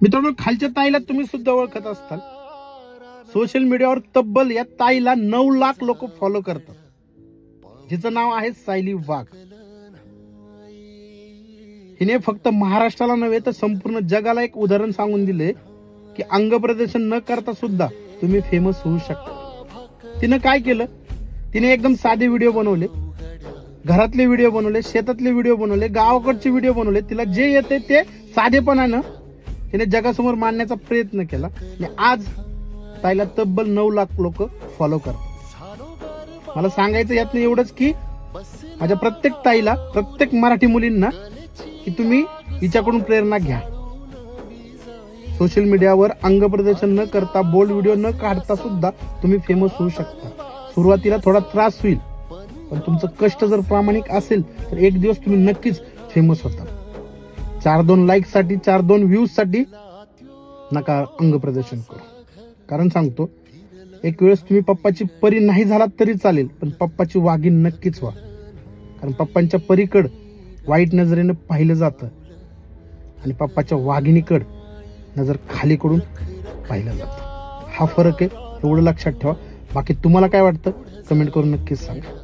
मित्रांनो, खालच्या ताईला तुम्ही सुद्धा ओळखत असताल. सोशल मीडियावर तब्बल या ताईला 9 लाख लोक फॉलो करतात. जिचं नाव आहे सायली वाघ. हिने फक्त महाराष्ट्राला नव्हे तर संपूर्ण जगाला एक उदाहरण सांगून दिले की अंग प्रदर्शन न करता सुद्धा तुम्ही फेमस होऊ शकता. तिने काय केलं? तिने एकदम साधे व्हिडिओ बनवले, घरातले व्हिडिओ बनवले, शेतातले व्हिडिओ बनवले, गावाकडचे व्हिडिओ बनवले. तिला जे येते ते साधेपणानं तिने जगासमोर मांडण्याचा प्रयत्न केला आणि आज ताईला तब्बल 9 लाख लोक फॉलो करतात. मला सांगायचं यातनं एवढंच की माझ्या प्रत्येक ताईला, प्रत्येक मराठी मुलींना की तुम्ही हिच्याकडून प्रेरणा घ्या. सोशल मीडियावर अंग प्रदर्शन न करता, बोल्ड व्हिडिओ न काढता सुद्धा तुम्ही फेमस होऊ शकता. सुरुवातीला थोडा त्रास होईल, पण तुमचं कष्ट जर प्रामाणिक असेल तर एक दिवस तुम्ही नक्कीच फेमस होता. 4-2 लाईक साठी, 4-2 व्ह्यूज साठी नका अंग प्रदर्शन करू. कारण सांगतो, एक वेळेस तुम्ही पप्पाची परी नाही झालात तरी चालेल, पण पप्पाची वाघीण नक्कीच व्हा. कारण पप्पांच्या परीकड वाईट नजरेनं पाहिलं जातं आणि पप्पाच्या वाघिणीकड नजर खालीकडून पाहिलं जातं. हा फरक आहे, एवढं लक्षात ठेवा. बाकी तुम्हाला काय वाटतं कमेंट करून नक्कीच सांगा.